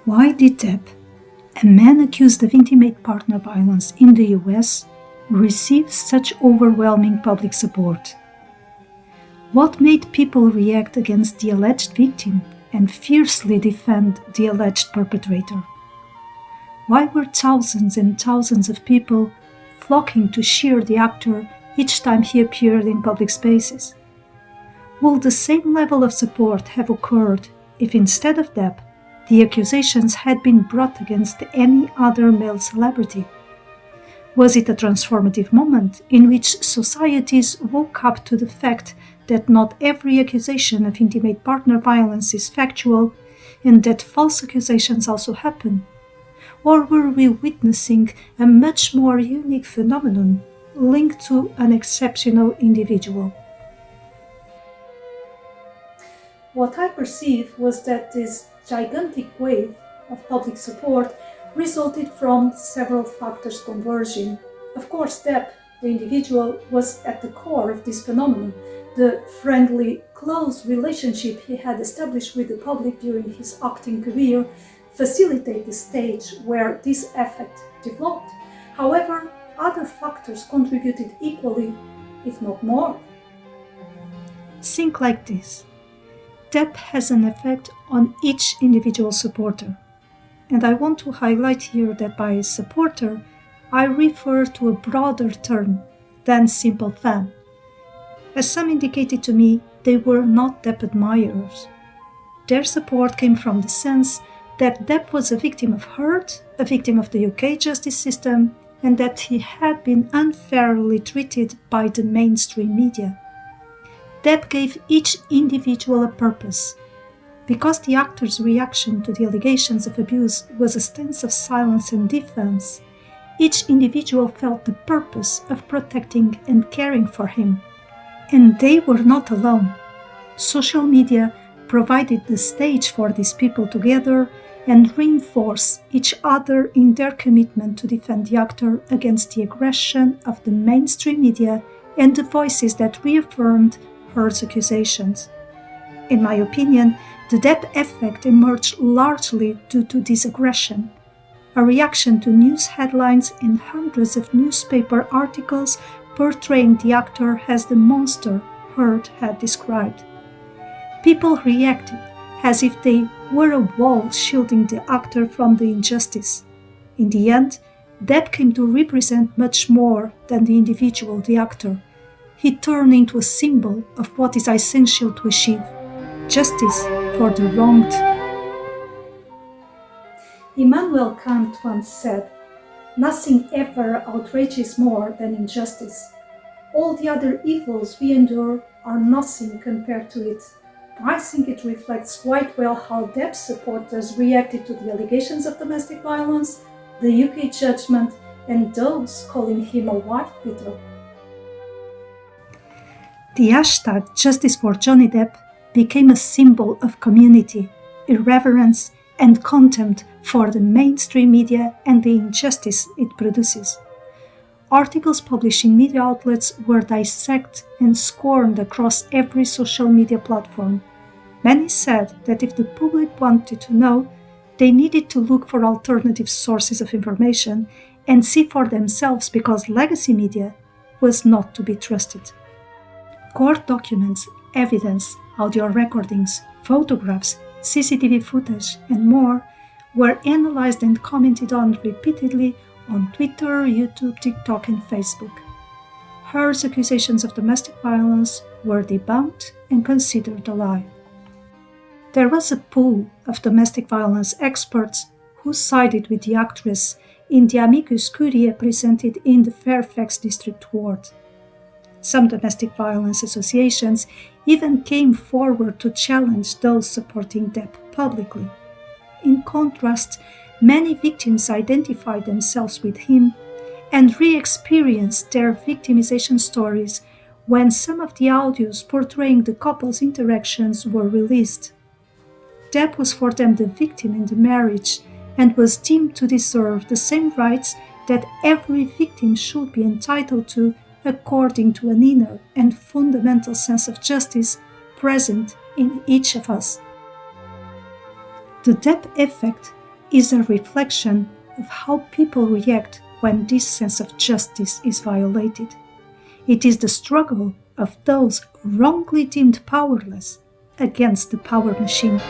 Why did Depp, a man accused of intimate partner violence in the US, receive such overwhelming public support? What made people react against the alleged victim and fiercely defend the alleged perpetrator? Why were thousands and thousands of people flocking to cheer the actor each time he appeared in public spaces? Will the same level of support have occurred if instead of Depp, the accusations had been brought against any other male celebrity? Was it a transformative moment in which societies woke up to the fact that not every accusation of intimate partner violence is factual and that false accusations also happen? Or were we witnessing a much more unique phenomenon linked to an exceptional individual? What I perceived was that this gigantic wave of public support resulted from several factors converging. Of course, Depp, the individual, was at the core of this phenomenon. The friendly, close relationship he had established with the public during his acting career facilitated the stage where this effect developed. However, other factors contributed equally, if not more. Think like this. Depp has an effect on each individual supporter. And I want to highlight here that by supporter, I refer to a broader term than simple fan. As some indicated to me, they were not Depp admirers. Their support came from the sense that Depp was a victim of hurt, a victim of the UK justice system, and that he had been unfairly treated by the mainstream media. Depp gave each individual a purpose. Because the actor's reaction to the allegations of abuse was a stance of silence and defense, each individual felt the purpose of protecting and caring for him. And they were not alone. Social media provided the stage for these people to gather and reinforce each other in their commitment to defend the actor against the aggression of the mainstream media and the voices that reaffirmed her accusations. In my opinion, the Depp effect emerged largely due to this aggression, a reaction to news headlines and hundreds of newspaper articles portraying the actor as the monster Heard had described. People reacted as if they were a wall shielding the actor from the injustice. In the end, Depp came to represent much more than the individual, the actor. He turned into a symbol of what is essential to achieve: justice for the wronged. Immanuel Kant once said, "Nothing ever outrages more than injustice. All the other evils we endure are nothing compared to it." I think it reflects quite well how Depp's supporters reacted to the allegations of domestic violence, the UK judgment, and those calling him a white Peter. The hashtag Justice for Johnny Depp became a symbol of community, irreverence, and contempt for the mainstream media and the injustice it produces. Articles published in media outlets were dissected and scorned across every social media platform. Many said that if the public wanted to know, they needed to look for alternative sources of information and see for themselves because legacy media was not to be trusted. Court documents, evidence, audio recordings, photographs, CCTV footage, and more were analyzed and commented on repeatedly on Twitter, YouTube, TikTok, and Facebook. Heard's accusations of domestic violence were debunked and considered a lie. There was a pool of domestic violence experts who sided with the actress in the amicus curiae presented in the Fairfax District Court. Some domestic violence associations even came forward to challenge those supporting Depp publicly. In contrast, many victims identified themselves with him and re-experienced their victimization stories when some of the audios portraying the couple's interactions were released. Depp was for them the victim in the marriage and was deemed to deserve the same rights that every victim should be entitled to according to an inner and fundamental sense of justice present in each of us. The Depp effect is a reflection of how people react when this sense of justice is violated. It is the struggle of those wrongly deemed powerless against the power machine.